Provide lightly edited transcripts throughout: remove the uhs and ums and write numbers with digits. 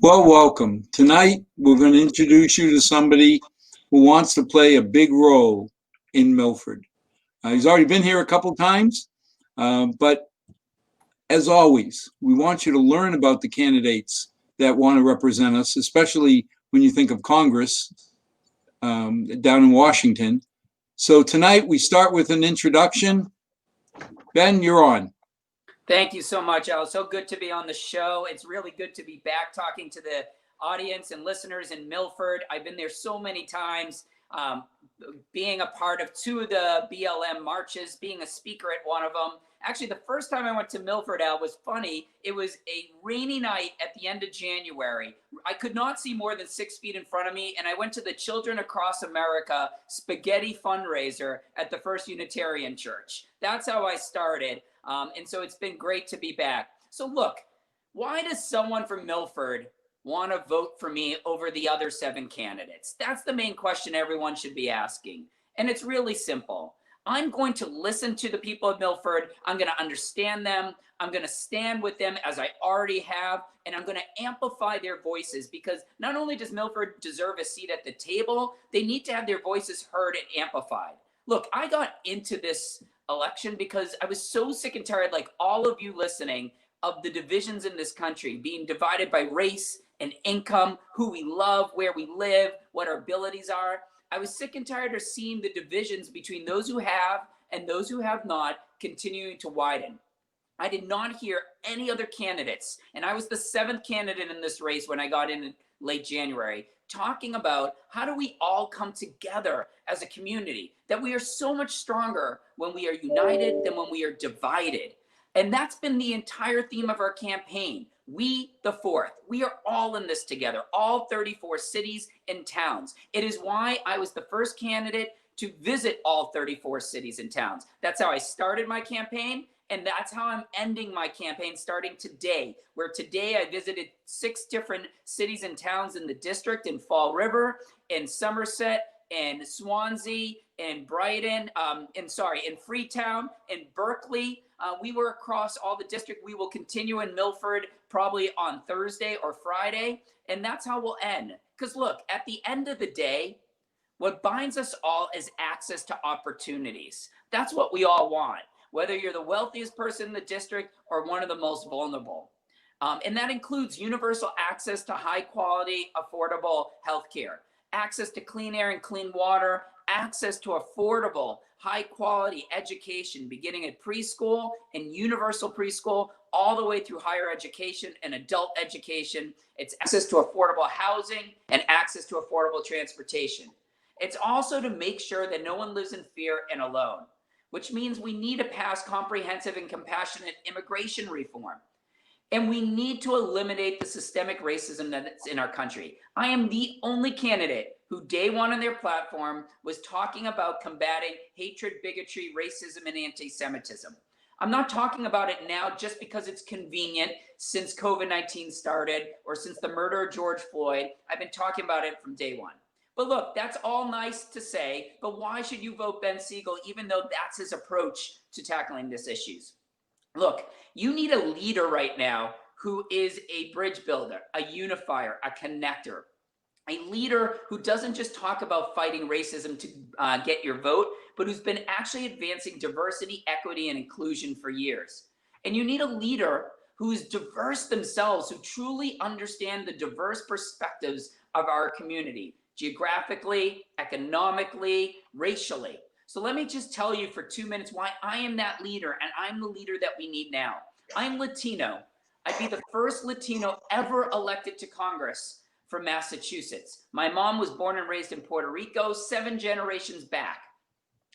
Well, welcome. Tonight, we're going to introduce you to somebody who wants to play a big role in Milford. He's already been here a couple times, but as always, we want you to learn about the candidates that want to represent us, especially when you think of Congress down in Washington. So tonight, we start with an introduction. Ben, you're on. Thank you so much, Al. So good to be on the show. It's really good to be back talking to the audience and listeners in Milford. I've been there so many times, being a part of two of the BLM marches, being a speaker at one of them. Actually, the first time I went to Milford, Al, was funny. It was a rainy night at the end of January. I could not see more than 6 feet in front of me, and I went to the Children Across America spaghetti fundraiser at the First Unitarian Church. That's how I started. And so it's been great to be back. So look, why does someone from Milford want to vote for me over the other 7 candidates? That's the main question everyone should be asking. And it's really simple. I'm going to listen to the people of Milford. I'm going to understand them. I'm going to stand with them as I already have, and I'm going to amplify their voices, because not only does Milford deserve a seat at the table, they need to have their voices heard and amplified. Look, I got into this election because I was so sick and tired, like all of you listening, of the divisions in this country, being divided by race and income, who we love, where we live, what our abilities are. I was sick and tired of seeing the divisions between those who have and those who have not continuing to widen. I did not hear any other candidates, and I was the 7th candidate in this race when I got in late January, talking about how do we all come together as a community, that we are so much stronger when we are united than when we are divided. And that's been the entire theme of our campaign. We, the fourth, we are all in this together, all 34 cities and towns. It is why I was the first candidate to visit all 34 cities and towns. That's how I started my campaign. And that's how I'm ending my campaign starting today, where today I visited 6 different cities and towns in the district, in Fall River, in Somerset, in Swansea, in Brighton, in Freetown, in Berkeley. We were across all the district. We will continue in Milford probably on Thursday or Friday. And that's how we'll end. Because look, at the end of the day, what binds us all is access to opportunities. That's what we all want, whether you're the wealthiest person in the district or one of the most vulnerable. And that includes universal access to high quality, affordable healthcare, access to clean air and clean water, access to affordable, high quality education, beginning at preschool and universal preschool, all the way through higher education and adult education. It's access to affordable housing and access to affordable transportation. It's also to make sure that no one lives in fear and alone, which means we need to pass comprehensive and compassionate immigration reform. And we need to eliminate the systemic racism that's in our country. I am the only candidate who day one on their platform was talking about combating hatred, bigotry, racism, and anti-Semitism. I'm not talking about it now just because it's convenient since COVID-19 started or since the murder of George Floyd. I've been talking about it from day one. But look, that's all nice to say, but why should you vote Ben Sigel, even though that's his approach to tackling these issues? Look, you need a leader right now who is a bridge builder, a unifier, a connector, a leader who doesn't just talk about fighting racism to get your vote, but who's been actually advancing diversity, equity, and inclusion for years. And you need a leader who is diverse themselves, who truly understand the diverse perspectives of our community, geographically, economically, racially. So let me just tell you for 2 minutes why I am that leader, and I'm the leader that we need now. I'm Latino. I'd be the first Latino ever elected to Congress from Massachusetts. My mom was born and raised in Puerto Rico, 7 generations back.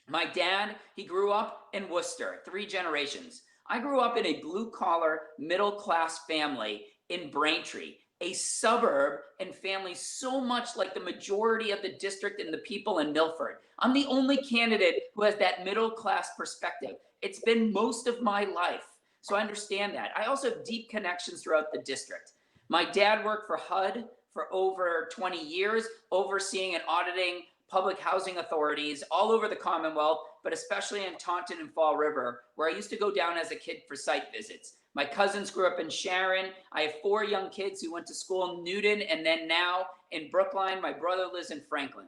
My dad, he grew up in Worcester, 3 generations. I grew up in a blue-collar, middle-class family in Braintree, a suburb and family so much like the majority of the district and the people in Milford. I'm the only candidate who has that middle-class perspective. It's been most of my life, so I understand that. I also have deep connections throughout the district. My dad worked for HUD for over 20 years, overseeing and auditing public housing authorities all over the Commonwealth, but especially in Taunton and Fall River, where I used to go down as a kid for site visits. My cousins grew up in Sharon. I have 4 young kids who went to school in Newton and then now in Brookline. My brother lives in Franklin.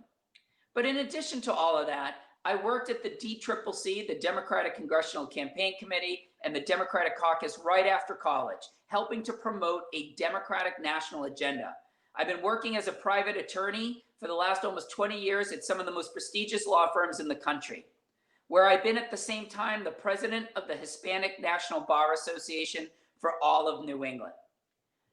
But in addition to all of that, I worked at the DCCC, the Democratic Congressional Campaign Committee, and the Democratic Caucus right after college, helping to promote a Democratic national agenda. I've been working as a private attorney for the last almost 20 years at some of the most prestigious law firms in the country, where I've been at the same time the president of the Hispanic National Bar Association for all of New England.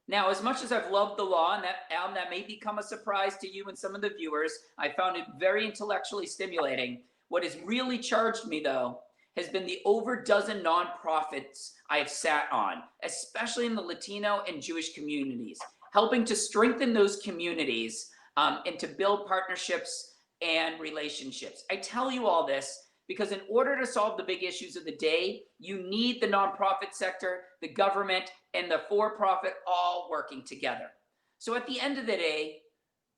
Now, as much as I've loved the law, and that may become a surprise to you and some of the viewers, I found it very intellectually stimulating. What has really charged me, though, has been the over dozen nonprofits I have sat on, especially in the Latino and Jewish communities, helping to strengthen those communities and to build partnerships and relationships. I tell you all this because in order to solve the big issues of the day, you need the nonprofit sector, the government, and the for-profit all working together. So at the end of the day,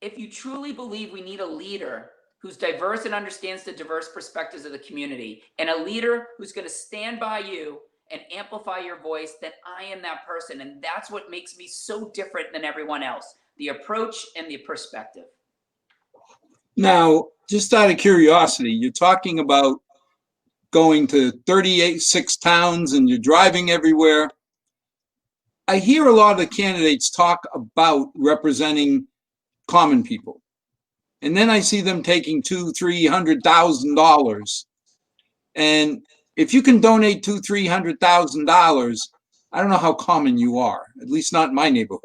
if you truly believe we need a leader who's diverse and understands the diverse perspectives of the community, and a leader who's going to stand by you and amplify your voice, then I am that person. And that's what makes me so different than everyone else, the approach and the perspective. Now, just out of curiosity, you're talking about going to 36 towns and you're driving everywhere. I hear a lot of the candidates talk about representing common people. And then I see them taking $200,000-$300,000. And if you can donate $200,000-$300,000, I don't know how common you are, at least not in my neighborhood.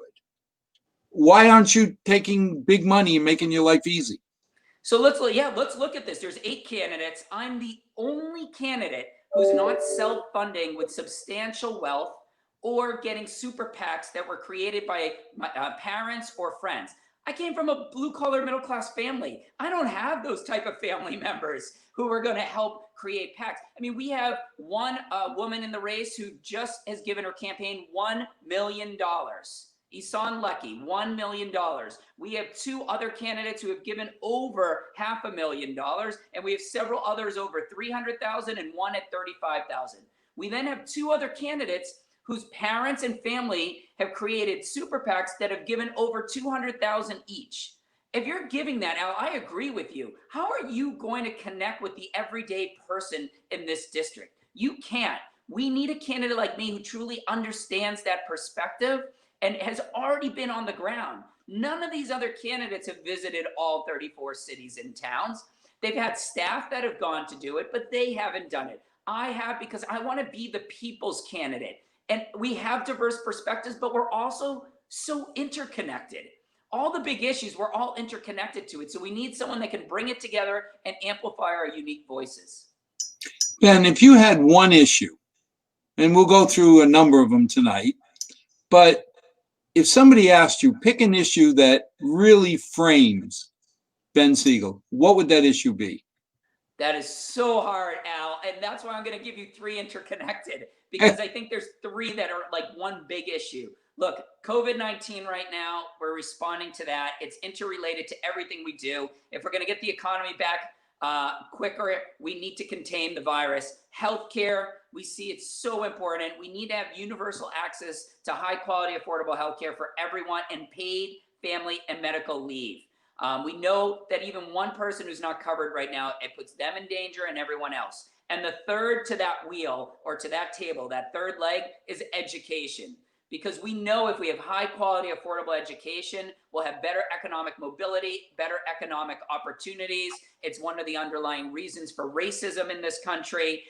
Why aren't you taking big money and making your life easy? So let's look at this. There's 8 candidates. I'm the only candidate who's not self-funding with substantial wealth or getting super PACs that were created by my parents or friends. I came from a blue-collar middle-class family. I don't have those type of family members who are going to help create PACs. I mean, we have one woman in the race who just has given her campaign $1 million. Isan Lecky, $1 million. We have 2 other candidates who have given over $500,000, and we have several others over $300,000 and one at $35,000. We then have 2 other candidates whose parents and family have created super PACs that have given over $200,000 each. If you're giving that, Al, I agree with you. How are you going to connect with the everyday person in this district? You can't. We need a candidate like me who truly understands that perspective and has already been on the ground. None of these other candidates have visited all 34 cities and towns. They've had staff that have gone to do it, but they haven't done it. I have, because I want to be the people's candidate. And we have diverse perspectives, but we're also so interconnected. All the big issues, we're all interconnected to it. So we need someone that can bring it together and amplify our unique voices. Ben, if you had one issue, and we'll go through a number of them tonight, but if somebody asked you, pick an issue that really frames Ben Sigel, what would that issue be? That is so hard, Al. And that's why I'm going to give you 3 interconnected, because I think there's 3 that are like one big issue. Look, COVID-19 right now, we're responding to that. It's interrelated to everything we do. If we're going to get the economy back quicker, we need to contain the virus. Healthcare, we see it's so important. We need to have universal access to high quality, affordable healthcare for everyone and paid family and medical leave. We know that even one person who's not covered right now, it puts them in danger and everyone else. And the third to that wheel or to that table, that third leg, is education. Because we know if we have high quality, affordable education, we'll have better economic mobility, better economic opportunities. It's one of the underlying reasons for racism in this country.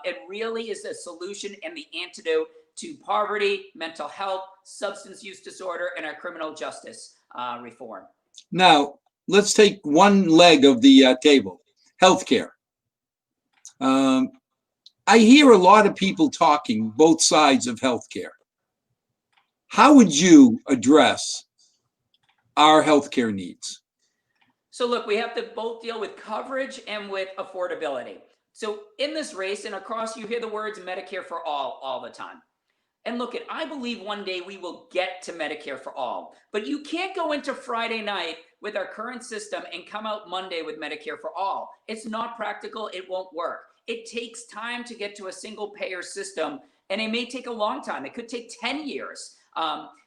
It really is a solution and the antidote to poverty, mental health, substance use disorder, and our criminal justice reform. Now, let's take one leg of the table, healthcare. I hear a lot of people talking both sides of healthcare. How would you address our healthcare needs? So look, we have to both deal with coverage and with affordability. So in this race and across, you hear the words Medicare for all the time. And look, I believe one day we will get to Medicare for all. But you can't go into Friday night with our current system and come out Monday with Medicare for all. It's not practical. It won't work. It takes time to get to a single payer system, and it may take a long time. It could take 10 years.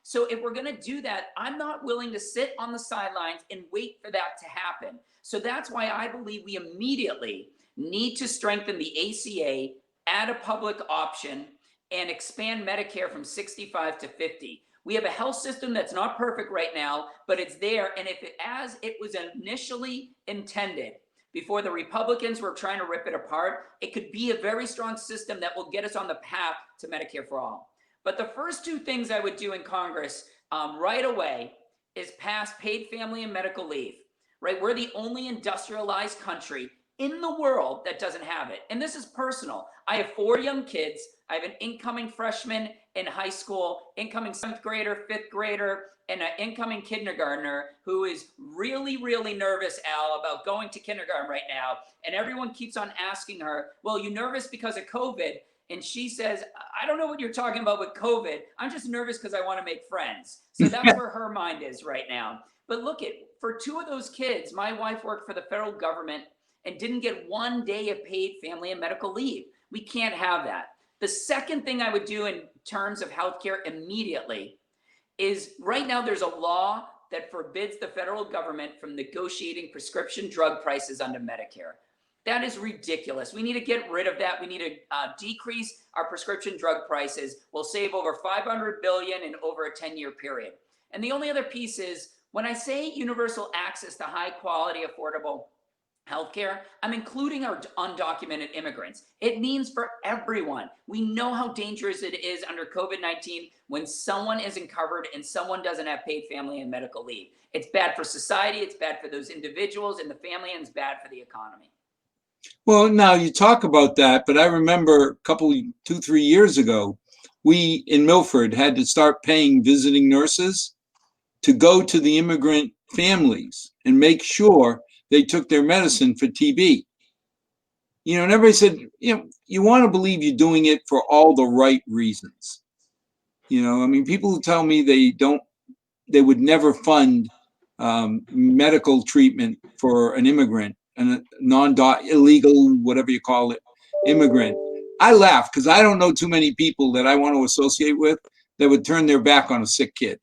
So if we're going to do that, I'm not willing to sit on the sidelines and wait for that to happen. So that's why I believe we immediately need to strengthen the ACA, add a public option, and expand Medicare from 65 to 50. We have a health system that's not perfect right now, but it's there. And if it, as it was initially intended, before the Republicans were trying to rip it apart, it could be a very strong system that will get us on the path to Medicare for all. But the first two things I would do in Congress right away is pass paid family and medical leave, right? We're the only industrialized country in the world that doesn't have it. And this is personal. I have 4 young kids. I have an incoming freshman in high school, incoming 7th grader, 5th grader, and an incoming kindergartner who is really, really nervous, Al, about going to kindergarten right now. And everyone keeps on asking her, well, you nervous because of COVID? And she says, I don't know what you're talking about with COVID. I'm just nervous because I want to make friends. So that's where her mind is right now. But look, for 2 of those kids, my wife worked for the federal government and didn't get 1 day of paid family and medical leave. We can't have that. The second thing I would do in terms of healthcare immediately is right now there's a law that forbids the federal government from negotiating prescription drug prices under Medicare. That is ridiculous. We need to get rid of that. We need to decrease our prescription drug prices. We'll save over $500 billion in over a 10-year period. And the only other piece is when I say universal access to high quality, affordable healthcare, I'm including our undocumented immigrants. It means for everyone. We know how dangerous it is under COVID-19 when someone isn't covered and someone doesn't have paid family and medical leave. It's bad for society, it's bad for those individuals and the family, and it's bad for the economy. Well, now you talk about that, but I remember a couple, 2-3 years ago, we in Milford had to start paying visiting nurses to go to the immigrant families and make sure they took their medicine for TB. You know, and everybody said, you know, you want to believe you're doing it for all the right reasons. You know, I mean, people who tell me they would never fund medical treatment for an immigrant, and a illegal, whatever you call it, immigrant. I laugh because I don't know too many people that I want to associate with that would turn their back on a sick kid.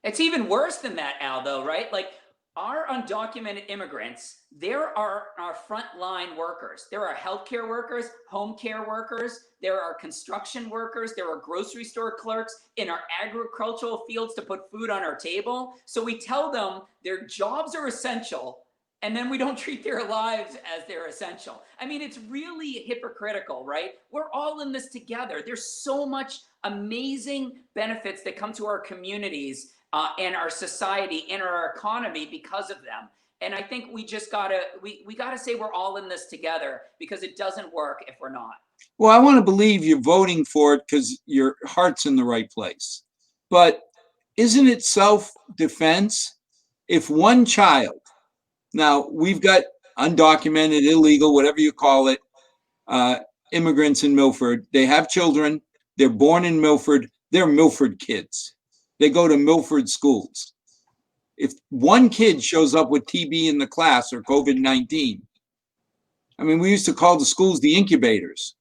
It's even worse than that, Al, though, right? Like our undocumented immigrants, there are our frontline workers. There are healthcare workers, home care workers, there are construction workers, there are grocery store clerks in our agricultural fields to put food on our table. So we tell them their jobs are essential, and then we don't treat their lives as they're essential. I mean, it's really hypocritical, right? We're all in this together. There's so much amazing benefits that come to our communities and our society and our economy because of them. And I think we just gotta say we're all in this together, because it doesn't work if we're not. Well, I want to believe you're voting for it because your heart's in the right place. But isn't it self-defense if one child, now we've got undocumented, illegal, whatever you call it, immigrants in Milford, they have children, they're born in Milford, they're Milford kids. They go to Milford schools. If one kid shows up with TB in the class or COVID-19, I mean, we used to call the schools the incubators.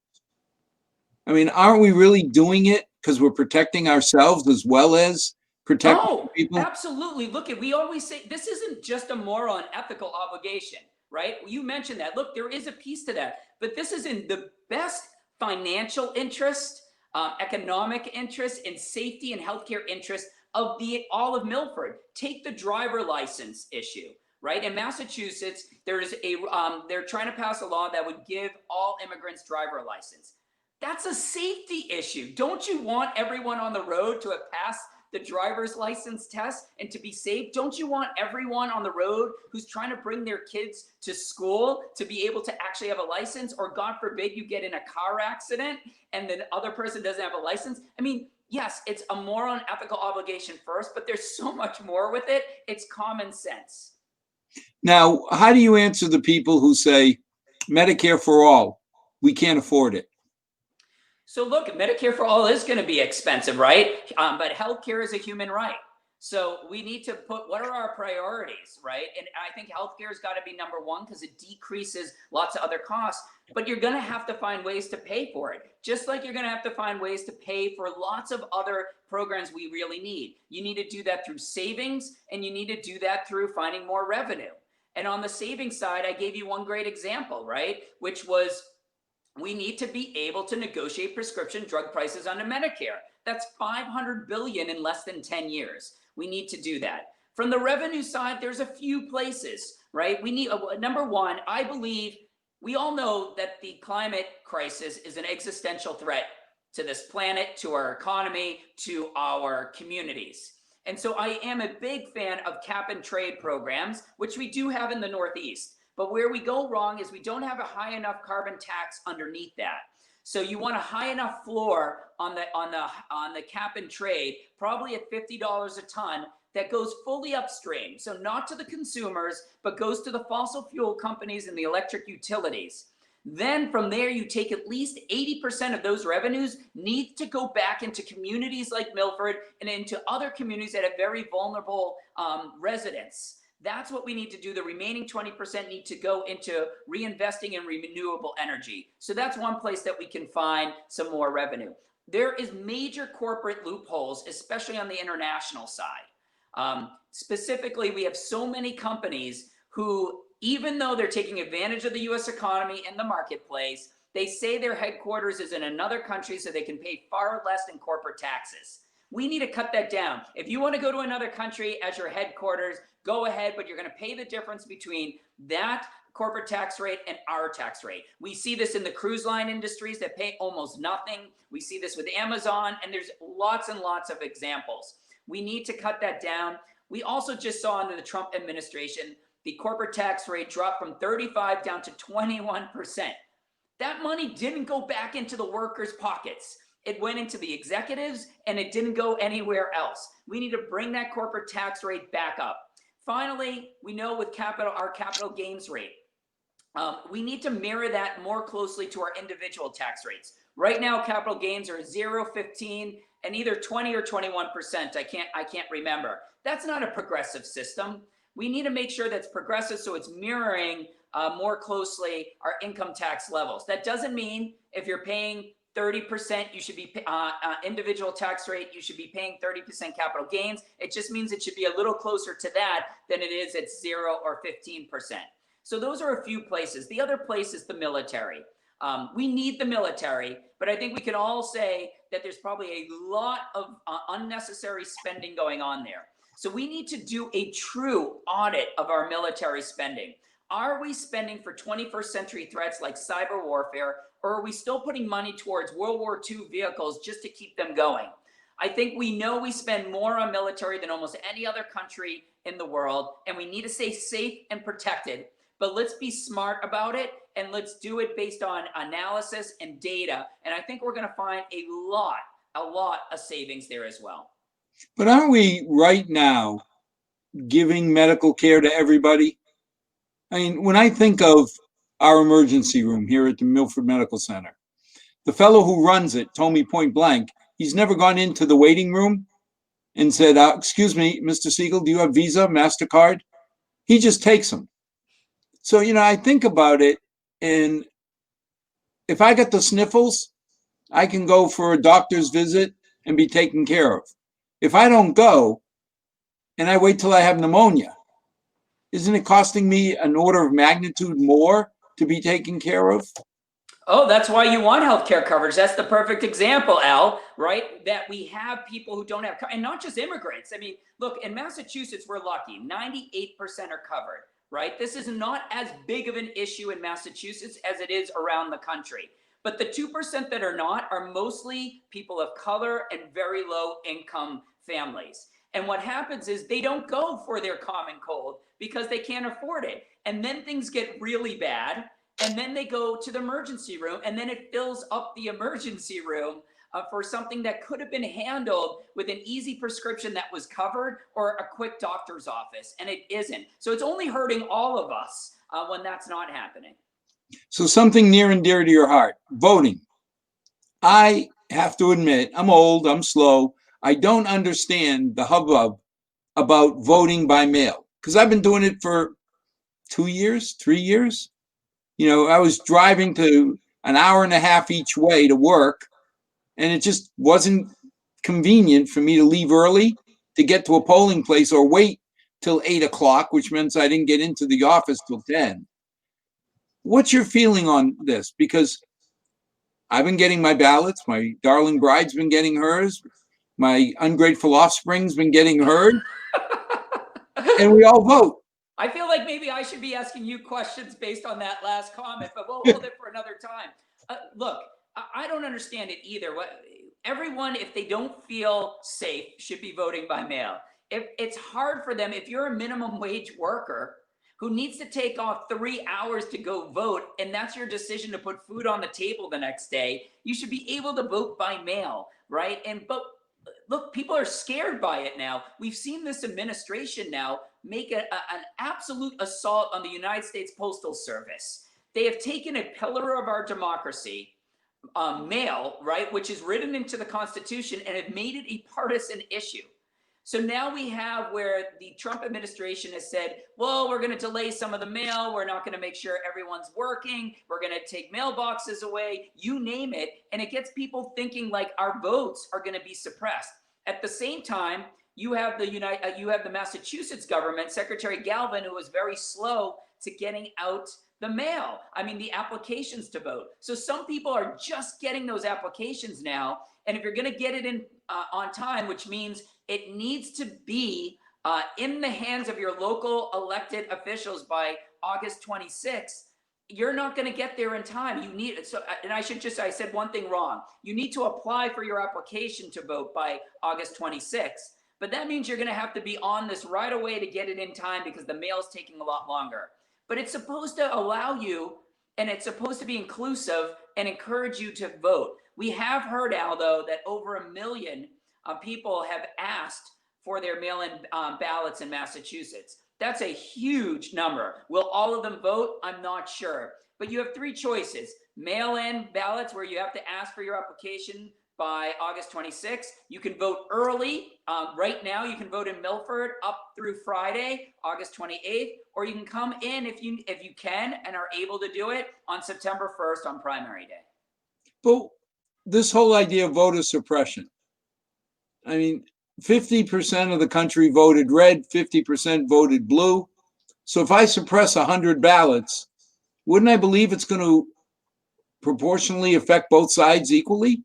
I mean, aren't we really doing it because we're protecting ourselves as well as protecting people? Absolutely. Look, we always say this isn't just a moral and ethical obligation, right? You mentioned that. Look, there is a piece to that, but this is in the best financial interest, economic interest, and safety and healthcare interest of all of Milford. Take the driver license issue, right? In Massachusetts, there's they're trying to pass a law that would give all immigrants driver license. That's a safety issue. Don't you want everyone on the road to have passed the driver's license test and to be safe? Don't you want everyone on the road who's trying to bring their kids to school to be able to actually have a license? Or God forbid you get in a car accident and the other person doesn't have a license? I mean, yes, it's a moral and ethical obligation first, but there's so much more with it. It's common sense. Now, how do you answer the people who say Medicare for all, we can't afford it? So look, Medicare for all is going to be expensive, right? But healthcare is a human right. So we need to put, what are our priorities, right? And I think healthcare has got to be number one because it decreases lots of other costs, but you're going to have to find ways to pay for it. Just like you're going to have to find ways to pay for lots of other programs we really need. You need to do that through savings, and you need to do that through finding more revenue. And on the savings side, I gave you one great example, right? Which was, we need to be able to negotiate prescription drug prices under Medicare. That's $500 billion in less than 10 years. We need to do that. From the revenue side, there's a few places, right? We need, number one, I believe we all know that the climate crisis is an existential threat to this planet, to our economy, to our communities. And so I am a big fan of cap and trade programs, which we do have in the Northeast. But where we go wrong is we don't have a high enough carbon tax underneath that. So you want a high enough floor on the cap and trade, probably at $50 a ton, that goes fully upstream. So not to the consumers, but goes to the fossil fuel companies and the electric utilities. Then from there, you take at least 80% of those revenues need to go back into communities like Milford and into other communities that have very vulnerable residents. That's what we need to do. The remaining 20% need to go into reinvesting in renewable energy. So that's one place that we can find some more revenue. There is major corporate loopholes, especially on the international side. Specifically, we have so many companies who, even though they're taking advantage of the US economy and the marketplace, they say their headquarters is in another country so they can pay far less in corporate taxes. We need to cut that down. If you want to go to another country as your headquarters, go ahead, but you're going to pay the difference between that corporate tax rate and our tax rate. We see this in the cruise line industries that pay almost nothing. We see this with Amazon, and there's lots and lots of examples. We need to cut that down. We also just saw under the Trump administration, the corporate tax rate dropped from 35 down to 21%. That money didn't go back into the workers' pockets. It went into the executives, and it didn't go anywhere else. We need to bring that corporate tax rate back up. Finally, we know with our capital gains rate, we need to mirror that more closely to our individual tax rates. Right now, capital gains are 0, 15, and either 20 or 21%. I can't remember. That's not a progressive system. We need to make sure that's progressive so it's mirroring more closely our income tax levels. That doesn't mean if you're paying 30%, you should be individual tax rate, you should be paying 30% capital gains. It just means it should be a little closer to that than it is at 0 or 15%. So those are a few places. The other place is the military. We need the military, but I think we can all say that there's probably a lot of unnecessary spending going on there. So we need to do a true audit of our military spending. Are we spending for 21st century threats like cyber warfare, or are we still putting money towards World War II vehicles just to keep them going? I think we know we spend more on military than almost any other country in the world, and we need to stay safe and protected. But let's be smart about it, and let's do it based on analysis and data. And I think we're going to find a lot of savings there as well. But aren't we right now giving medical care to everybody? I mean, when I think of our emergency room here at the Milford Medical Center, the fellow who runs it told me point blank, he's never gone into the waiting room and said, excuse me, Mr. Sigel, do you have Visa, MasterCard? He just takes them. So, I think about it, and if I got the sniffles, I can go for a doctor's visit and be taken care of. If I don't go and I wait till I have pneumonia, isn't it costing me an order of magnitude more to be taken care of? Oh, that's why you want healthcare coverage. That's the perfect example, Al, right? That we have people who don't have, and not just immigrants. I mean, look, in Massachusetts, we're lucky. 98% are covered, right? This is not as big of an issue in Massachusetts as it is around the country. But the 2% that are not are mostly people of color and very low income families. And what happens is they don't go for their common cold because they can't afford it. And then things get really bad. And then they go to the emergency room, and then it fills up the emergency room for something that could have been handled with an easy prescription that was covered or a quick doctor's office, and it isn't. So it's only hurting all of us when that's not happening. So something near and dear to your heart, voting. I have to admit, I'm old, I'm slow. I don't understand the hubbub about voting by mail, because I've been doing it for 2 years, 3 years. I was driving to an hour and a half each way to work, and it just wasn't convenient for me to leave early to get to a polling place or wait till 8 o'clock, which means I didn't get into the office till 10. What's your feeling on this? Because I've been getting my ballots. My darling bride's been getting hers. My ungrateful offspring's been getting hers. And we all vote. I feel like maybe I should be asking you questions based on that last comment, but we'll hold it for another time. Look, I don't understand it either. Everyone, if they don't feel safe, should be voting by mail. It's hard for them. If you're a minimum wage worker who needs to take off 3 hours to go vote, and that's your decision to put food on the table the next day, you should be able to vote by mail, right? But look, people are scared by it now. We've seen this administration now make an absolute assault on the United States Postal Service. They have taken a pillar of our democracy, mail, right, which is written into the Constitution, and have made it a partisan issue. So now we have where the Trump administration has said, well, we're going to delay some of the mail. We're not going to make sure everyone's working. We're going to take mailboxes away, you name it. And it gets people thinking like our votes are going to be suppressed. At the same time, you have the Massachusetts government, Secretary Galvin, who was very slow to getting out the mail. I mean, the applications to vote. So some people are just getting those applications now. And if you're going to get it in on time, which means it needs to be in the hands of your local elected officials by August 26th, you're not going to get there in time. You need it. So, and I said one thing wrong. You need to apply for your application to vote by August 26th. But that means you're going to have to be on this right away to get it in time because the mail is taking a lot longer. But it's supposed to allow you, and it's supposed to be inclusive and encourage you to vote. We have heard, Al, though, that over 1 million people have asked for their mail-in ballots in Massachusetts. That's a huge number. Will all of them vote? I'm not sure. But you have 3 choices. Mail-in ballots where you have to ask for your application by August 26th. You can vote early. Right now, you can vote in Milford up through Friday, August 28th, or you can come in if you can and are able to do it on September 1st on primary day. But this whole idea of voter suppression, I mean, 50% of the country voted red, 50% voted blue. So if I suppress 100 ballots, wouldn't I believe it's going to proportionally affect both sides equally?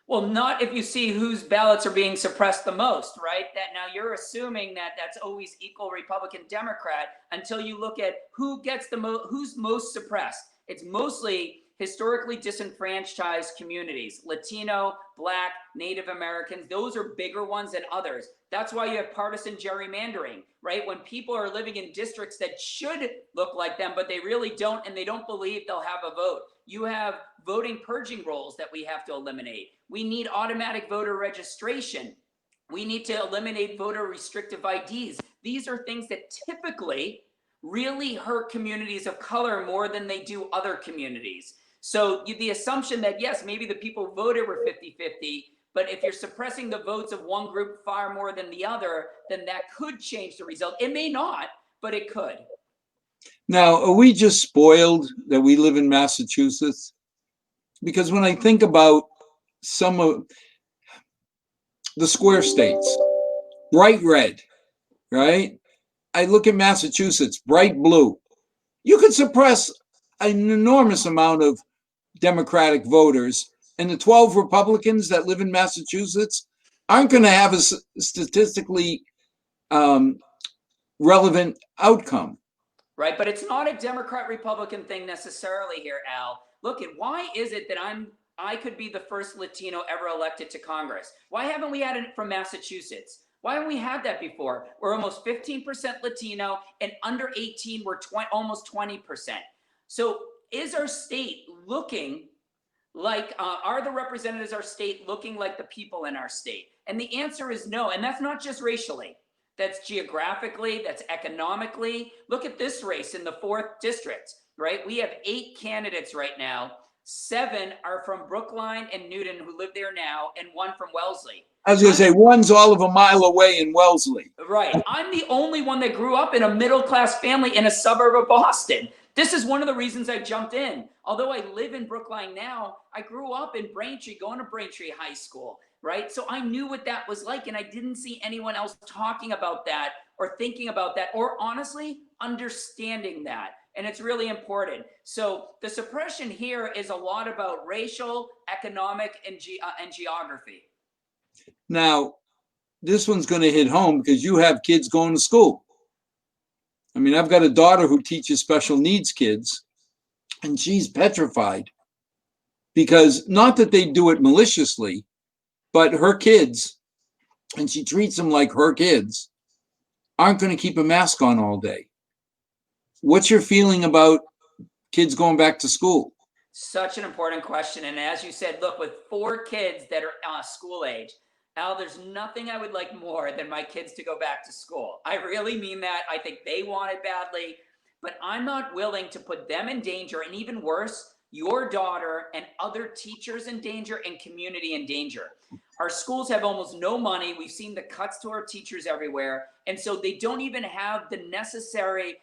Well, not if you see whose ballots are being suppressed the most, right? That now you're assuming that that's always equal Republican Democrat until you look at who gets who's most suppressed. It's mostly historically disenfranchised communities, Latino, Black, Native Americans. Those are bigger ones than others. That's why you have partisan gerrymandering, right? When people are living in districts that should look like them, but they really don't, and they don't believe they'll have a vote. You have voting purging rolls that we have to eliminate. We need automatic voter registration. We need to eliminate voter restrictive IDs. These are things that typically really hurt communities of color more than they do other communities. So the assumption that, yes, maybe the people voted were 50-50, but if you're suppressing the votes of one group far more than the other, then that could change the result. It may not, but it could. Now, are we just spoiled that we live in Massachusetts? Because when I think about some of the square states, bright red, right? I look at Massachusetts, bright blue. You could suppress an enormous amount of Democratic voters, and the 12 Republicans that live in Massachusetts aren't going to have a statistically relevant outcome. Right, but it's not a Democrat-Republican thing necessarily here, Al. Look at why is it that I could be the first Latino ever elected to Congress? Why haven't we had it from Massachusetts? Why haven't we had that before? We're almost 15% Latino, and under 18, we're almost 20%. So is our state looking like, are the representatives of our state looking like the people in our state? And the answer is no, and that's not just racially. That's geographically, that's economically. Look at this race in the 4th district, right? We have 8 candidates right now. 7 are from Brookline and Newton who live there now, and 1 from Wellesley. I was going to say one's all of a mile away in Wellesley. Right. I'm the only one that grew up in a middle-class family in a suburb of Boston. This is one of the reasons I jumped in. Although I live in Brookline now, I grew up in Braintree, going to Braintree High School, right? So I knew what that was like, and I didn't see anyone else talking about that or thinking about that or honestly understanding that. And it's really important. So the suppression here is a lot about racial, economic, and geography. Now, this one's going to hit home because you have kids going to school. I mean, I've got a daughter who teaches special needs kids, and she's petrified because not that they do it maliciously, but her kids, and she treats them like her kids, aren't going to keep a mask on all day. What's your feeling about kids going back to school? Such an important question. And as you said, look, with 4 kids that are school age, Al, there's nothing I would like more than my kids to go back to school. I really mean that. I think they want it badly, but I'm not willing to put them in danger. And even worse, your daughter and other teachers in danger and community in danger. Our schools have almost no money. We've seen the cuts to our teachers everywhere. And so they don't even have the necessary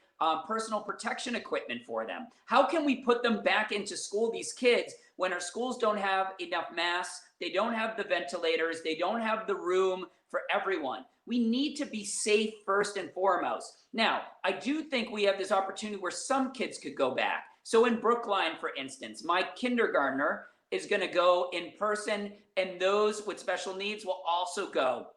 personal protection equipment for them. How can we put them back into school, these kids, when our schools don't have enough masks, they don't have the ventilators, they don't have the room for everyone? We need to be safe first and foremost. Now, I do think we have this opportunity where some kids could go back. So in Brookline, for instance, my kindergartner is going to go in person, and those with special needs will also go.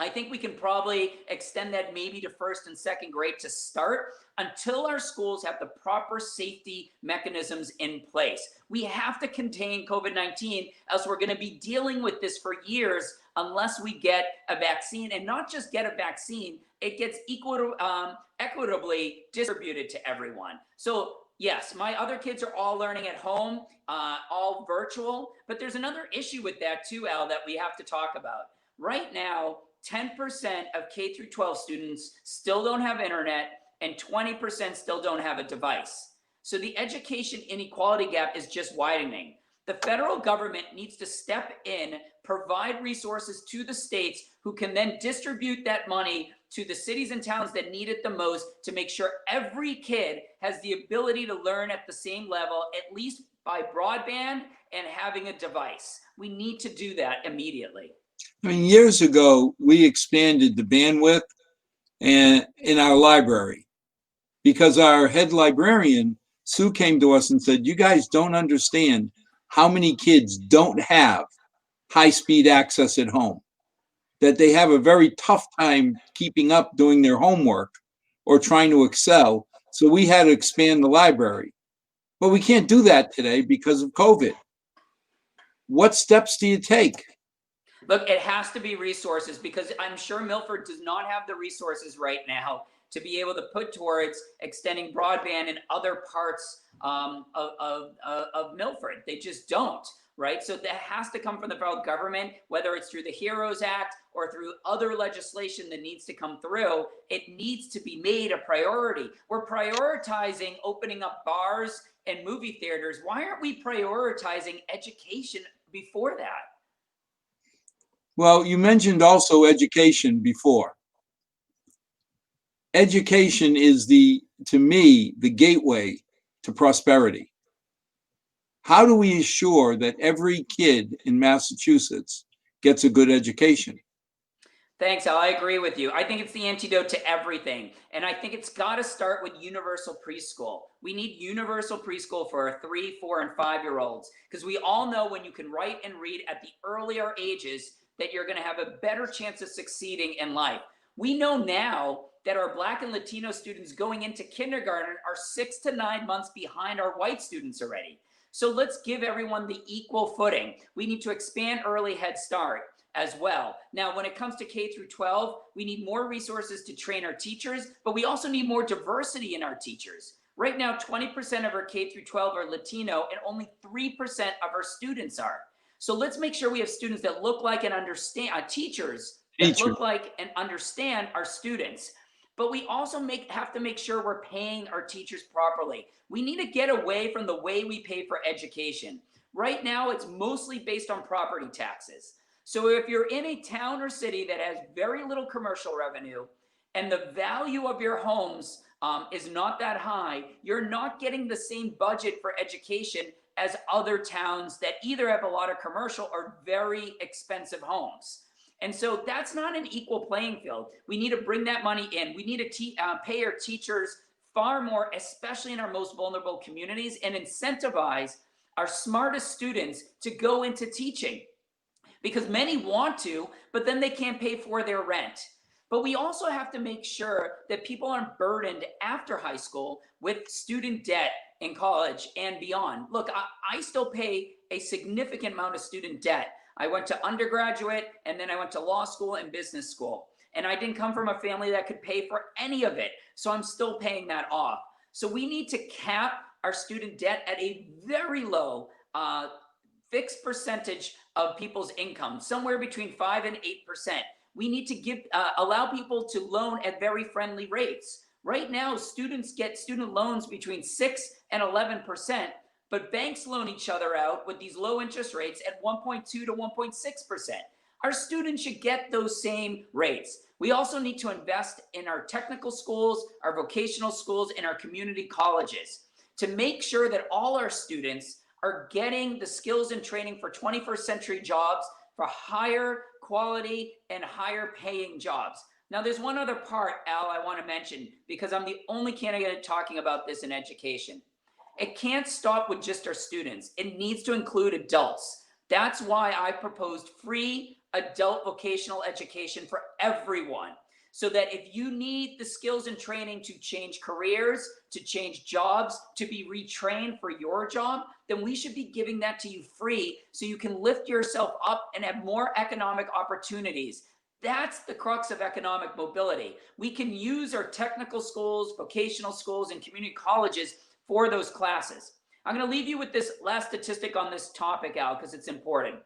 I think we can probably extend that maybe to 1st and 2nd grade to start until our schools have the proper safety mechanisms in place. We have to contain COVID-19, else we're going to be dealing with this for years unless we get a vaccine, and not just get a vaccine, it gets equitably distributed to everyone. So yes, my other kids are all learning at home, all virtual, but there's another issue with that too, Al, that we have to talk about. Right now, 10% of K through 12 students still don't have internet, and 20% still don't have a device. So the education inequality gap is just widening. The federal government needs to step in, provide resources to the states who can then distribute that money to the cities and towns that need it the most to make sure every kid has the ability to learn at the same level, at least by broadband and having a device. We need to do that immediately. I mean, years ago, we expanded the bandwidth in our library because our head librarian, Sue, came to us and said, you guys don't understand how many kids don't have high-speed access at home, that they have a very tough time keeping up doing their homework or trying to excel. So we had to expand the library. But we can't do that today because of COVID. What steps do you take? Look, it has to be resources, because I'm sure Milford does not have the resources right now to be able to put towards extending broadband in other parts of Milford. They just don't, right? So that has to come from the federal government, whether it's through the HEROES Act or through other legislation that needs to come through. It needs to be made a priority. We're prioritizing opening up bars and movie theaters. Why aren't we prioritizing education before that? Well, you mentioned also education before. Education is to me, the gateway to prosperity. How do we assure that every kid in Massachusetts gets a good education? Thanks, Al. I agree with you. I think it's the antidote to everything. And I think it's got to start with universal preschool. We need universal preschool for our 3, 4, and 5-year-olds, because we all know when you can write and read at the earlier ages that you're going to have a better chance of succeeding in life. We know now that our Black and Latino students going into kindergarten are 6 to 9 months behind our white students already. So let's give everyone the equal footing. We need to expand early Head Start as well. Now, when it comes to K through 12, we need more resources to train our teachers, but we also need more diversity in our teachers. Right now, 20% of our K through 12 are Latino, and only 3% of our students are. So let's make sure we have students that look like and understand, teachers that look like and understand our students. But we also have to make sure we're paying our teachers properly. We need to get away from the way we pay for education. Right now, it's mostly based on property taxes. So if you're in a town or city that has very little commercial revenue and the value of your homes is not that high, you're not getting the same budget for education as other towns that either have a lot of commercial or very expensive homes. And so that's not an equal playing field. We need to bring that money in. We need to pay our teachers far more, especially in our most vulnerable communities, and incentivize our smartest students to go into teaching, because many want to, but then they can't pay for their rent. But we also have to make sure that people aren't burdened after high school with student debt in college and beyond. Look, I still pay a significant amount of student debt. I went to undergraduate, and then I went to law school and business school. And I didn't come from a family that could pay for any of it. So I'm still paying that off. So we need to cap our student debt at a very low fixed percentage of people's income, somewhere between 5 and 8%. We need to allow people to loan at very friendly rates. Right now, students get student loans between 6 and 11%, but banks loan each other out with these low interest rates at 1.2 to 1.6%. Our students should get those same rates. We also need to invest in our technical schools, our vocational schools, and our community colleges to make sure that all our students are getting the skills and training for 21st century jobs, for higher quality and higher paying jobs. Now, there's one other part, Al, I want to mention, because I'm the only candidate talking about this in education. It can't stop with just our students. It needs to include adults. That's why I proposed free adult vocational education for everyone, so that if you need the skills and training to change careers, to change jobs, to be retrained for your job, then we should be giving that to you free so you can lift yourself up and have more economic opportunities. That's the crux of economic mobility. We can use our technical schools, vocational schools, and community colleges for those classes. I'm going to leave you with this last statistic on this topic, Al, because it's important.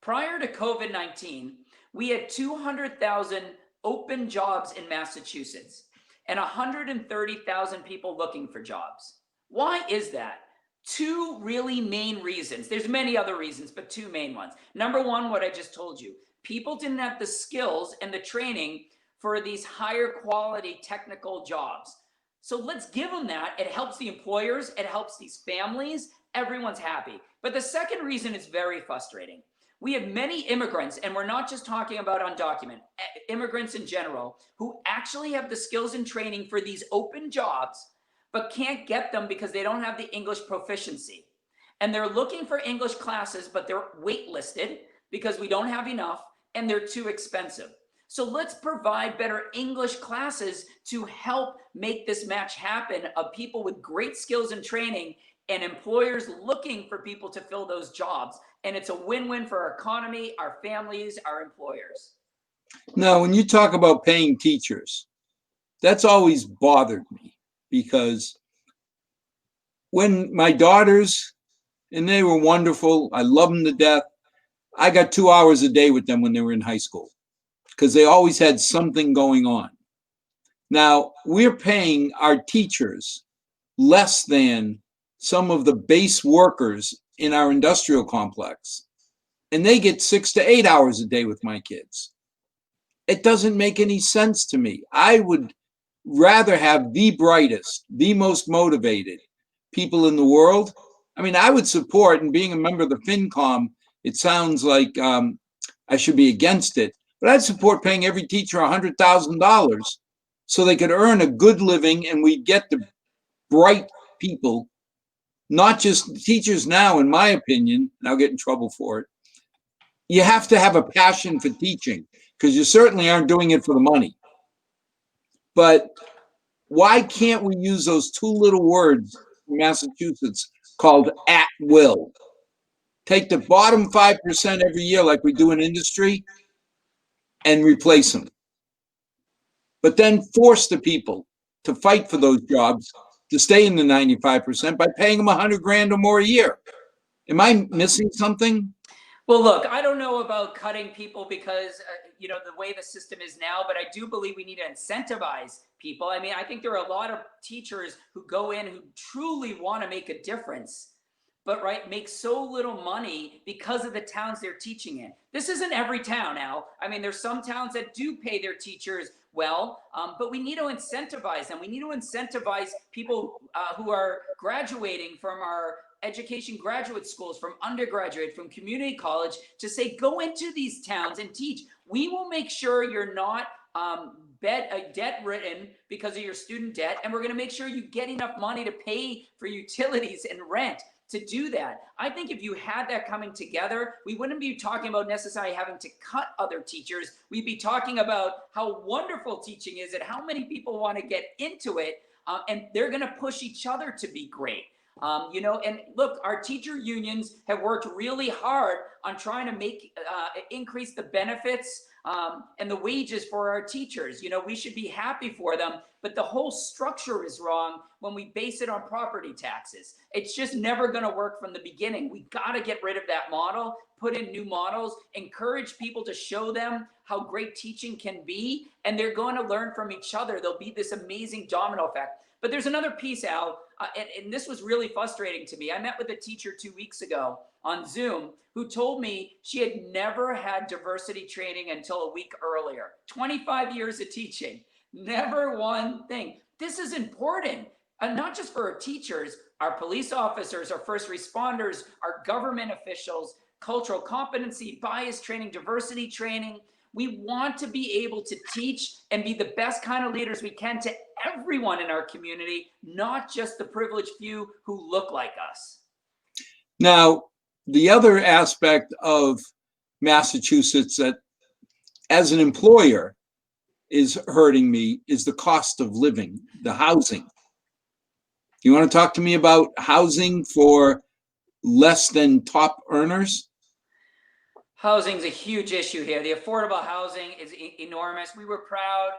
Prior to COVID-19, we had 200,000 open jobs in Massachusetts and 130,000 people looking for jobs. Why is that? Two really main reasons. There's many other reasons, but two main ones. Number one, what I just told you. People didn't have the skills and the training for these higher quality technical jobs. So let's give them that. It helps the employers. It helps these families. Everyone's happy. But the second reason is very frustrating. We have many immigrants, and we're not just talking about undocumented, immigrants in general, who actually have the skills and training for these open jobs, but can't get them because they don't have the English proficiency. And they're looking for English classes, but they're waitlisted because we don't have enough, and they're too expensive. So let's provide better English classes to help make this match happen of people with great skills and training and employers looking for people to fill those jobs. And it's a win-win for our economy, our families, our employers. Now, when you talk about paying teachers, that's always bothered me, because when my daughters, and they were wonderful, I love them to death, I got 2 hours a day with them when they were in high school, because they always had something going on. Now, we're paying our teachers less than some of the base workers in our industrial complex, and they get 6 to 8 hours a day with my kids. It doesn't make any sense to me. I would rather have the brightest, the most motivated people in the world. I mean, I would support, and being a member of the FinCom, it sounds like I should be against it, but I'd support paying every teacher $100,000 so they could earn a good living, and we'd get the bright people, not just teachers now, in my opinion, and I'll get in trouble for it. You have to have a passion for teaching, because you certainly aren't doing it for the money. But why can't we use those two little words in Massachusetts called at will? Take the bottom 5% every year like we do in industry and replace them. But then force the people to fight for those jobs to stay in the 95% by paying them $100,000 or more a year. Am I missing something? Well, look, I don't know about cutting people because, the way the system is now, but I do believe we need to incentivize people. I mean, I think there are a lot of teachers who go in who truly want to make a difference, but right, make so little money because of the towns they're teaching in. This isn't every town, Al. I mean, there's some towns that do pay their teachers well, but we need to incentivize them. We need to incentivize people who are graduating from our education graduate schools, from undergraduate, from community college, to say, go into these towns and teach. We will make sure you're not debt ridden because of your student debt, and we're going to make sure you get enough money to pay for utilities and rent to do that. I think if you had that coming together, we wouldn't be talking about necessarily having to cut other teachers. We'd be talking about how wonderful teaching is and how many people want to get into it, and they're going to push each other to be great. You know, and look, our teacher unions have worked really hard on trying to make increase the benefits and the wages for our teachers. You know, we should be happy for them, but the whole structure is wrong when we base it on property taxes. It's just never going to work from the beginning. We got to get rid of that model, put in new models, encourage people to show them how great teaching can be, and they're going to learn from each other. There'll be this amazing domino effect. But there's another piece, Al, and this was really frustrating to me. I met with a teacher 2 weeks ago on Zoom who told me she had never had diversity training until a week earlier. 25 years of teaching, never one thing. This is important, not just for our teachers, our police officers, our first responders, our government officials, cultural competency, bias training, diversity training. We want to be able to teach and be the best kind of leaders we can to everyone in our community, not just the privileged few who look like us. Now, the other aspect of Massachusetts that, as an employer, is hurting me is the cost of living, the housing. You want to talk to me about housing for less than top earners? Housing is a huge issue here. The affordable housing is enormous. We were proud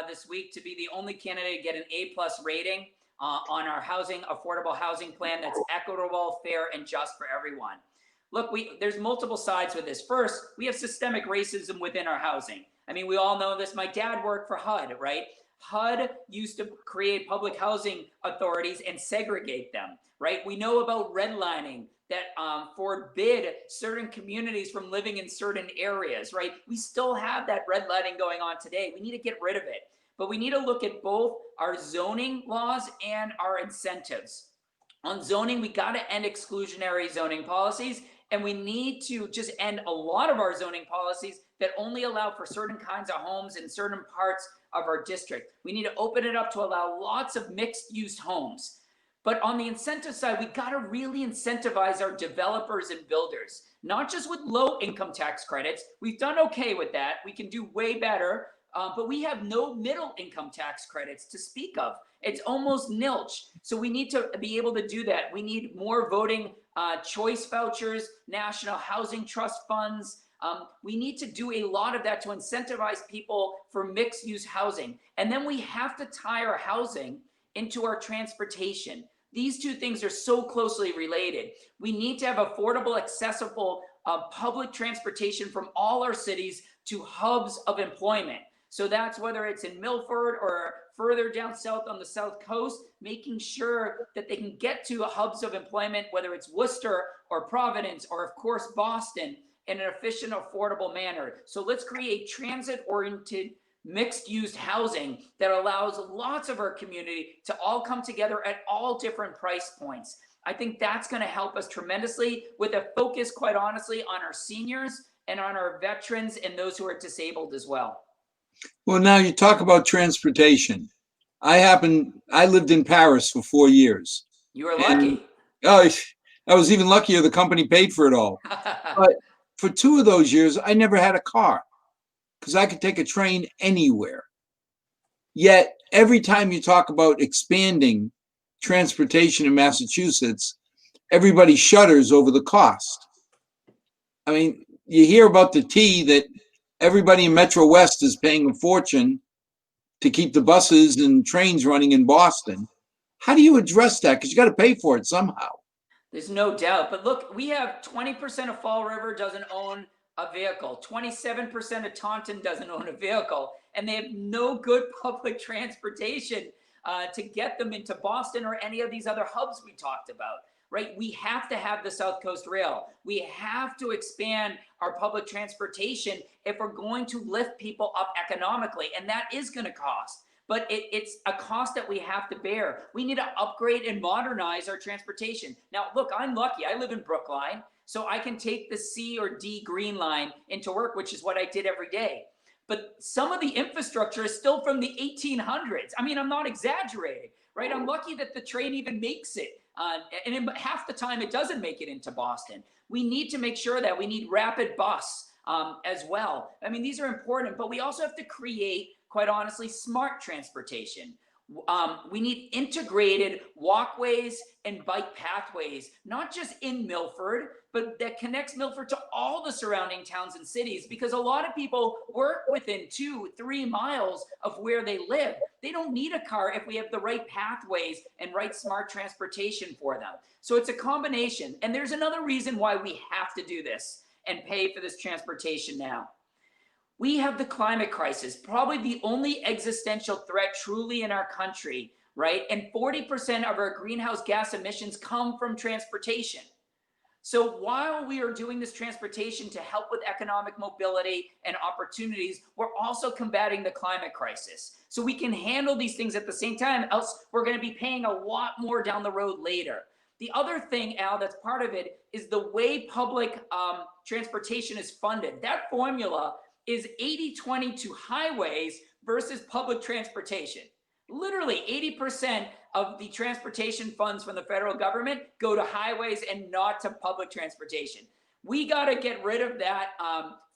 this week to be the only candidate to get an A+ rating on our affordable housing plan that's equitable, fair, and just for everyone. Look, there's multiple sides with this. First, we have systemic racism within our housing. I mean, we all know this. My dad worked for HUD, right? HUD used to create public housing authorities and segregate them, right? We know about redlining that forbid certain communities from living in certain areas, right? We still have that redlining going on today. We need to get rid of it. But we need to look at both our zoning laws and our incentives. On zoning, we got to end exclusionary zoning policies, and we need to just end a lot of our zoning policies that only allow for certain kinds of homes in certain parts of our district. We need to open it up to allow lots of mixed-use homes. But on the incentive side, we got to really incentivize our developers and builders, not just with low income tax credits. We've done okay with that. We can do way better, but we have no middle income tax credits to speak of. It's almost nilch. So we need to be able to do that. We need more voting choice vouchers, national housing trust funds. We need to do a lot of that to incentivize people for mixed use housing. And then we have to tie our housing into our transportation. These two things are so closely related. We need to have affordable, accessible public transportation from all our cities to hubs of employment. So that's whether it's in Milford or further down south on the South Coast, making sure that they can get to hubs of employment, whether it's Worcester or Providence or, of course, Boston, in an efficient, affordable manner. So let's create transit-oriented mixed-use housing that allows lots of our community to all come together at all different price points. I think that's going to help us tremendously, with a focus, quite honestly, on our seniors and on our veterans and those who are disabled as well. Well, now you talk about transportation. I lived in Paris for 4 years. You were lucky. I was even luckier. The company paid for it all. But for 2 of those years, I never had a car because I could take a train anywhere. Yet every time you talk about expanding transportation in Massachusetts, everybody shudders over the cost. I mean, you hear about the T that everybody in MetroWest is paying a fortune to keep the buses and trains running in Boston. How do you address that? Because you got to pay for it somehow. There's no doubt. But look, we have 20% of Fall River doesn't own a vehicle. 27% of Taunton doesn't own a vehicle. And they have no good public transportation to get them into Boston or any of these other hubs we talked about. right? We have to have the South Coast Rail. We have to expand our public transportation if we're going to lift people up economically, and that is going to cost. But it's a cost that we have to bear. We need to upgrade and modernize our transportation. Now, look, I'm lucky. I live in Brookline, so I can take the C or D Green Line into work, which is what I did every day. But some of the infrastructure is still from the 1800s. I mean, I'm not exaggerating, right? I'm lucky that the train even makes it. And half the time it doesn't make it into Boston. We need to make sure that we need rapid bus as well. I mean, these are important, but we also have to create, quite honestly, smart transportation. We need integrated walkways and bike pathways, not just in Milford, but that connects Milford to all the surrounding towns and cities, because a lot of people work within 2-3 miles of where they live. They don't need a car if we have the right pathways and right smart transportation for them. So it's a combination. And there's another reason why we have to do this and pay for this transportation now. We have the climate crisis, probably the only existential threat truly in our country, right? And 40% of our greenhouse gas emissions come from transportation. So while we are doing this transportation to help with economic mobility and opportunities, we're also combating the climate crisis. So we can handle these things at the same time, else we're going to be paying a lot more down the road later. The other thing, Al, that's part of it is the way public transportation is funded. That formula is 80-20 to highways versus public transportation. Literally 80% of the transportation funds from the federal government go to highways and not to public transportation. We got to get rid of that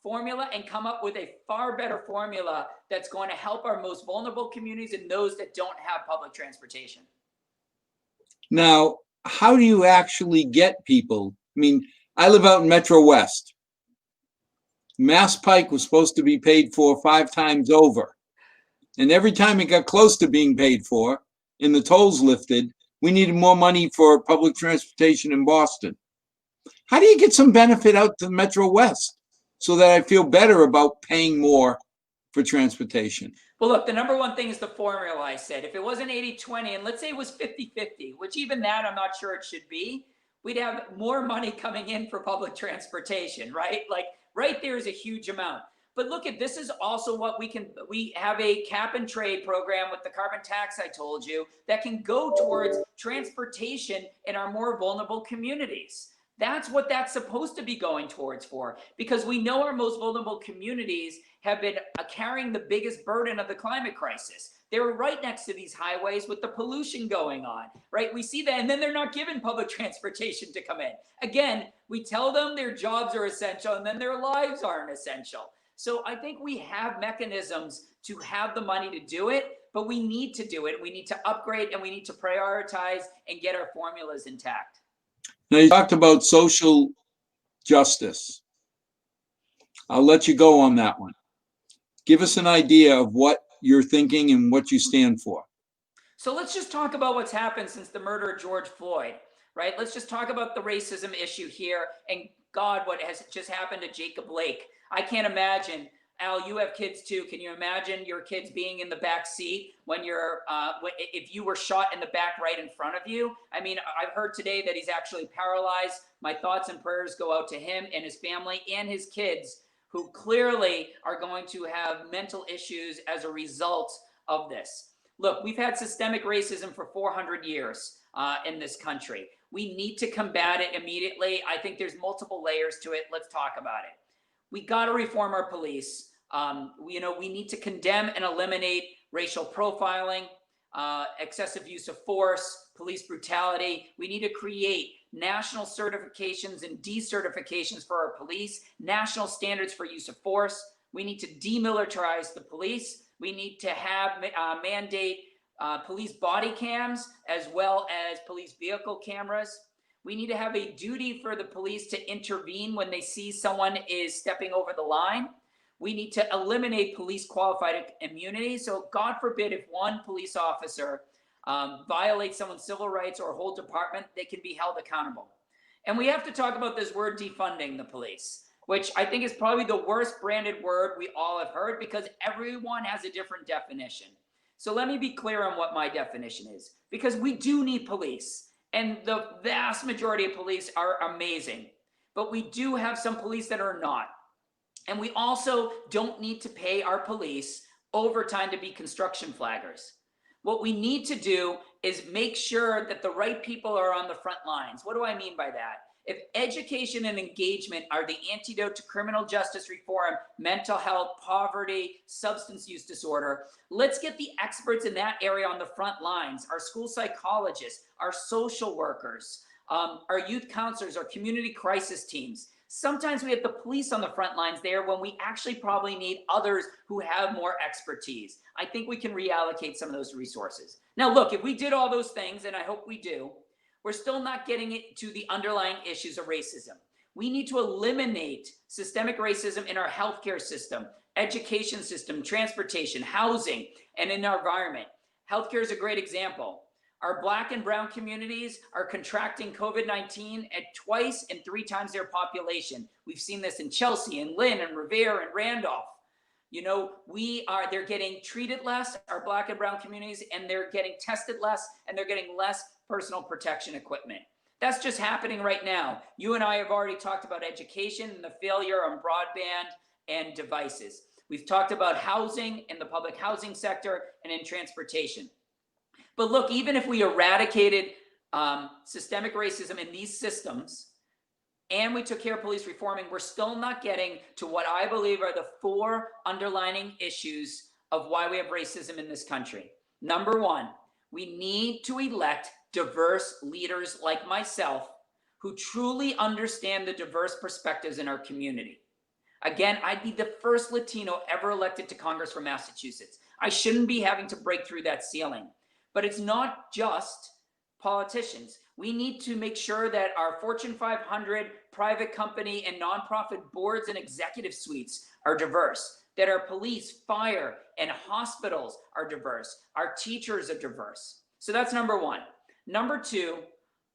formula and come up with a far better formula that's going to help our most vulnerable communities and those that don't have public transportation. Now, how do you actually get people? I mean, I live out in MetroWest. Mass Pike was supposed to be paid for 5 times over. And every time it got close to being paid for and the tolls lifted, we needed more money for public transportation in Boston. How do you get some benefit out to MetroWest so that I feel better about paying more for transportation? Well, look, the number one thing is the formula I said. If it wasn't 80-20, and let's say it was 50-50, which even that I'm not sure it should be, we'd have more money coming in for public transportation, right? Like right there is a huge amount. But look at this is also what we have a cap and trade program with the carbon tax I told you that can go towards transportation in our more vulnerable communities. That's what that's supposed to be going towards for, because we know our most vulnerable communities have been carrying the biggest burden of the climate crisis. They were right next to these highways with the pollution going on, right? We see that, and then they're not given public transportation to come in. Again, we tell them their jobs are essential, and then their lives aren't essential. So I think we have mechanisms to have the money to do it, but we need to do it. We need to upgrade, and we need to prioritize and get our formulas intact. Now, you talked about social justice. I'll let you go on that one. Give us an idea of what you're thinking and what you stand for. So let's just talk about what's happened since the murder of George Floyd, right? Let's just talk about the racism issue here and God, what has just happened to Jacob Blake. I can't imagine. Al, you have kids too. Can you imagine your kids being in the back seat when you're, if you were shot in the back right in front of you? I mean, I've heard today that he's actually paralyzed. My thoughts and prayers go out to him and his family and his kids, who clearly are going to have mental issues as a result of this. Look, we've had systemic racism for 400 years in this country. We need to combat it immediately. I think there's multiple layers to it. Let's talk about it. We got to reform our police. We need to condemn and eliminate racial profiling, excessive use of force, police brutality. We need to create national certifications and decertifications for our police, national standards for use of force. We need to demilitarize the police. We need to have mandate police body cams as well as police vehicle cameras. We need to have a duty for the police to intervene when they see someone is stepping over the line. We need to eliminate police qualified immunity. So God forbid if one police officer violates someone's civil rights or a whole department, they can be held accountable. And we have to talk about this word defunding the police, which I think is probably the worst branded word we all have heard because everyone has a different definition. So let me be clear on what my definition is, because we do need police. And the vast majority of police are amazing. But we do have some police that are not. And we also don't need to pay our police overtime to be construction flaggers. What we need to do is make sure that the right people are on the front lines. What do I mean by that? If education and engagement are the antidote to criminal justice reform, mental health, poverty, substance use disorder, let's get the experts in that area on the front lines, our school psychologists, our social workers, our youth counselors, our community crisis teams. Sometimes we have the police on the front lines there when we actually probably need others who have more expertise. I think we can reallocate some of those resources. Now, look, if we did all those things, and I hope we do, we're still not getting it to the underlying issues of racism. We need to eliminate systemic racism in our healthcare system, education system, transportation, housing, and in our environment. Healthcare is a great example. Our Black and brown communities are contracting COVID-19 at twice and 3 times their population. We've seen this in Chelsea and Lynn and Revere and Randolph. You know, they're getting treated less, our Black and brown communities, and they're getting tested less, and they're getting less personal protection equipment. That's just happening right now. You and I have already talked about education and the failure on broadband and devices. We've talked about housing in the public housing sector and in transportation. But look, even if we eradicated systemic racism in these systems and we took care of police reforming, we're still not getting to what I believe are the 4 underlying issues of why we have racism in this country. Number 1, we need to elect diverse leaders like myself who truly understand the diverse perspectives in our community. Again, I'd be the first Latino ever elected to Congress from Massachusetts. I shouldn't be having to break through that ceiling. But it's not just politicians. We need to make sure that our Fortune 500 private company and nonprofit boards and executive suites are diverse, that our police, fire, and hospitals are diverse, our teachers are diverse. So that's number 1. Number 2,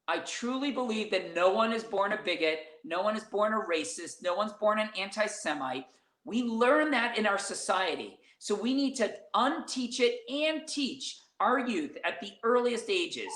I truly believe that no one is born a bigot, no one is born a racist, no one's born an anti-Semite. We learn that in our society. So we need to unteach it and teach our youth at the earliest ages,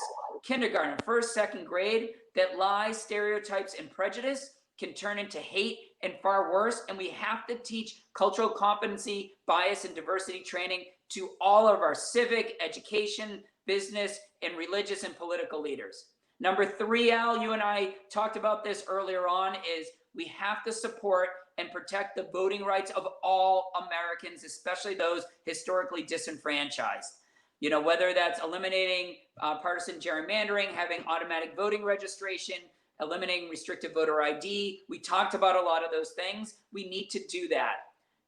kindergarten, 1st, 2nd grade, that lies, stereotypes, and prejudice can turn into hate and far worse. And we have to teach cultural competency, bias, and diversity training to all of our civic, education, business, and religious and political leaders. Number 3, Al, you and I talked about this earlier on, is we have to support and protect the voting rights of all Americans, especially those historically disenfranchised. You know, whether that's eliminating partisan gerrymandering, having automatic voting registration, eliminating restricted voter ID. We talked about a lot of those things. We need to do that.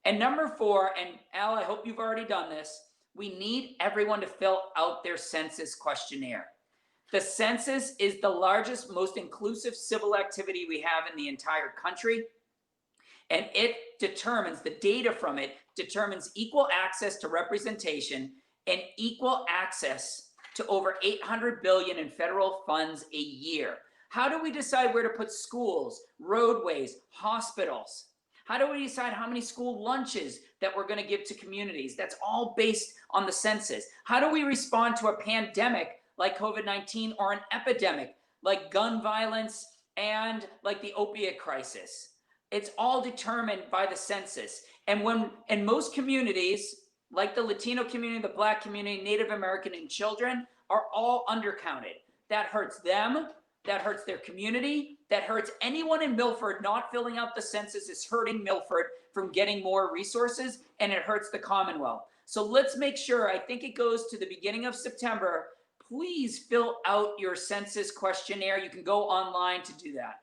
And number 4, and Al, I hope you've already done this, we need everyone to fill out their census questionnaire. The census is the largest, most inclusive civil activity we have in the entire country. And it determines, the data from it determines equal access to representation and equal access to over $800 billion in federal funds a year. How do we decide where to put schools, roadways, hospitals? How do we decide how many school lunches that we're going to give to communities? That's all based on the census. How do we respond to a pandemic like COVID-19 or an epidemic like gun violence and like the opiate crisis? It's all determined by the census. And when in most communities, like the Latino community, the Black community, Native American, and children are all undercounted. That hurts them, that hurts their community, that hurts anyone in Milford. Not filling out the census is hurting Milford from getting more resources, and it hurts the Commonwealth. So let's make sure, I think it goes to the beginning of September, please fill out your census questionnaire. You can go online to do that.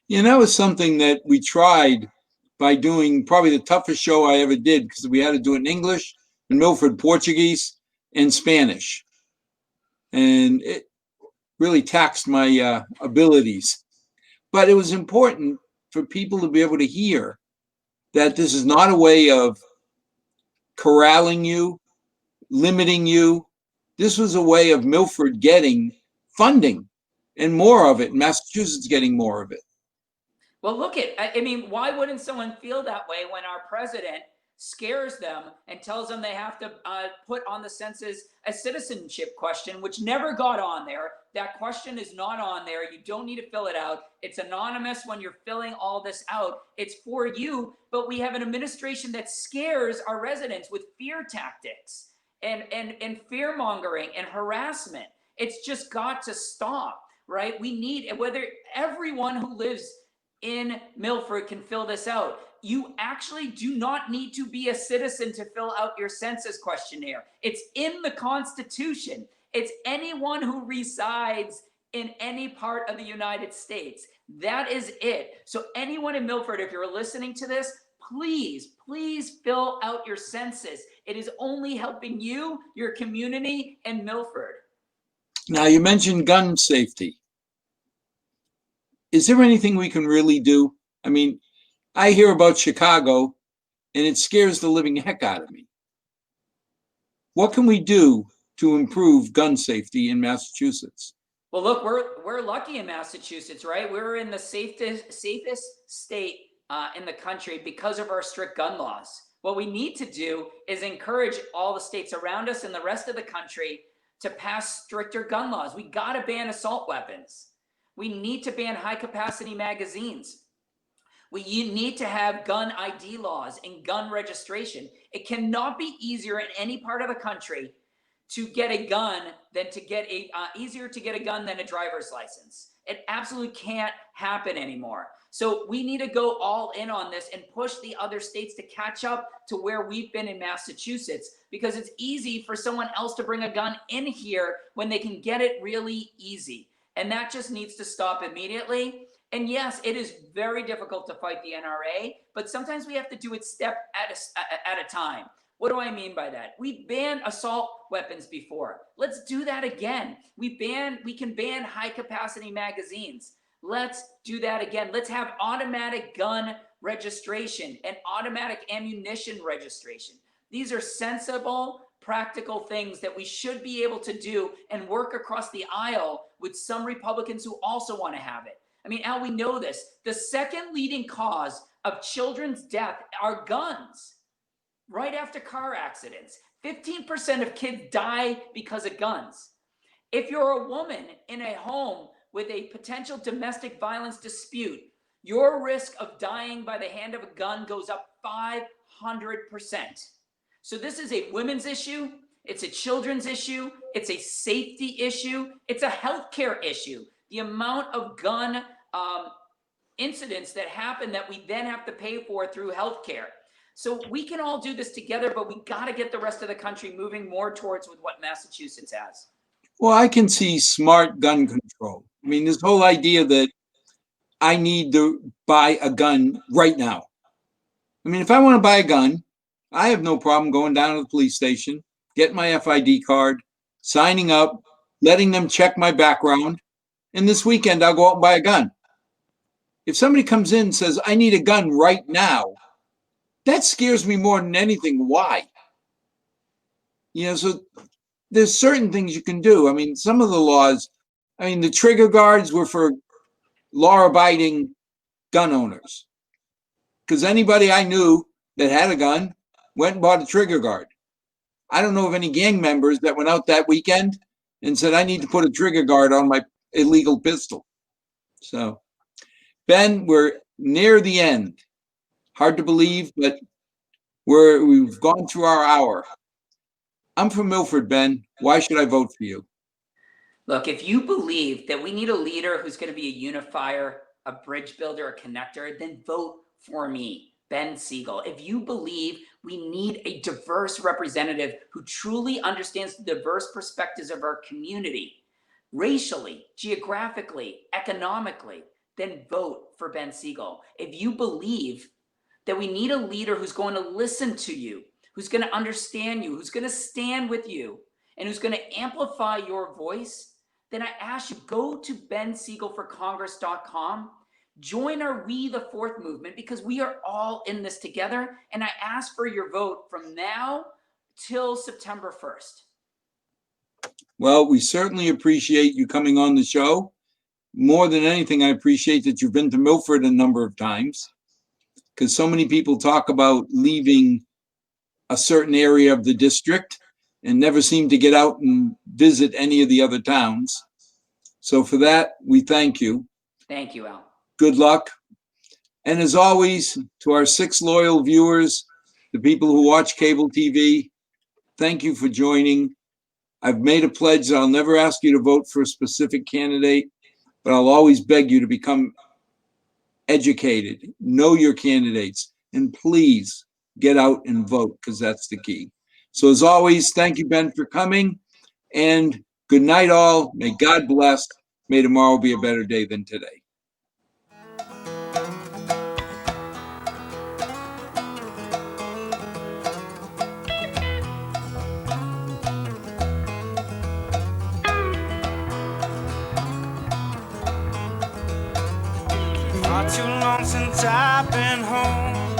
Yeah, that was something that we tried by doing probably the toughest show I ever did, because we had to do it in English, in Milford, Portuguese, and Spanish. And it really taxed my abilities. But it was important for people to be able to hear that this is not a way of corralling you, limiting you. This was a way of Milford getting funding and more of it, Massachusetts getting more of it. Well, look I mean, why wouldn't someone feel that way when our president scares them and tells them they have to put on the census a citizenship question, which never got on there. That question is not on there. You don't need to fill it out. It's anonymous when you're filling all this out. It's for you, but we have an administration that scares our residents with fear tactics and fear mongering and harassment. It's just got to stop, right? We need, whether everyone who lives in Milford can fill this out. You actually do not need to be a citizen to fill out your census questionnaire. It's in the Constitution. It's anyone who resides in any part of the United States. That is it. So anyone in Milford, if you're listening to this, please fill out your census. It is only helping you, your community, and Milford. Now, you mentioned gun safety. Is there anything we can really do? I mean, I hear about Chicago, and it scares the living heck out of me. What can we do to improve gun safety in Massachusetts? Well, look, we're lucky in Massachusetts, right? We're in the safest state in the country because of our strict gun laws. What we need to do is encourage all the states around us and the rest of the country to pass stricter gun laws. We got to ban assault weapons. We need to ban high-capacity magazines. We need to have gun ID laws and gun registration. It cannot be easier in any part of the country to get a gun than to get easier to get a gun than a driver's license. It absolutely can't happen anymore. So we need to go all in on this and push the other states to catch up to where we've been in Massachusetts, because it's easy for someone else to bring a gun in here when they can get it really easy. And that just needs to stop immediately. And yes, it is very difficult to fight the NRA, but sometimes we have to do it step at a time. What do I mean by that? We banned assault weapons before. Let's do that again. We can ban high capacity magazines. Let's do that again. Let's have automatic gun registration and automatic ammunition registration. These are sensible, practical things that we should be able to do and work across the aisle with some Republicans who also want to have it. I mean, Al, we know this. The second leading cause of children's death are guns, right after car accidents. 15% of kids die because of guns. If you're a woman in a home with a potential domestic violence dispute, your risk of dying by the hand of a gun goes up 500%. So this is a women's issue. It's a children's issue. It's a safety issue. It's a healthcare issue. The amount of gun incidents that happen that we then have to pay for through healthcare. So we can all do this together, but we got to get the rest of the country moving more towards with what Massachusetts has. Well, I can see smart gun control. I mean, this whole idea that I need to buy a gun right now. I mean, if I want to buy a gun, I have no problem going down to the police station, getting my FID card, signing up, letting them check my background, and this weekend I'll go out and buy a gun. If somebody comes in and says, I need a gun right now, that scares me more than anything. Why? You know, so there's certain things you can do. I mean, some of the laws, I mean, the trigger guards were for law-abiding gun owners. Because anybody I knew that had a gun went and bought a trigger guard. I don't know of any gang members that went out that weekend and said, I need to put a trigger guard on my illegal pistol. So, Ben, we're near the end. Hard to believe, but we've gone through our hour. I'm from Milford, Ben. Why should I vote for you? Look, if you believe that we need a leader who's going to be a unifier, a bridge builder, a connector, then vote for me, Ben Sigel. If you believe we need a diverse representative who truly understands the diverse perspectives of our community, racially, geographically, economically, then vote for Ben Sigel. If you believe that we need a leader who's going to listen to you, who's going to understand you, who's going to stand with you, and who's going to amplify your voice, then I ask you, go to bensiegelforcongress.com, join our We the Fourth movement, because we are all in this together, and I ask for your vote from now till September 1st. Well, we certainly appreciate you coming on the show. More than anything, I appreciate that you've been to Milford a number of times, because so many people talk about leaving a certain area of the district and never seem to get out and visit any of the other towns. So for that, we thank you. Thank you, Al. Good luck. And as always, to our 6 loyal viewers, the people who watch cable TV, thank you for joining. I've made a pledge that I'll never ask you to vote for a specific candidate, but I'll always beg you to become educated, know your candidates, and please get out and vote, because that's the key. So as always, thank you, Ben, for coming, and good night all. May God bless. May tomorrow be a better day than today. Not too long since I've been home.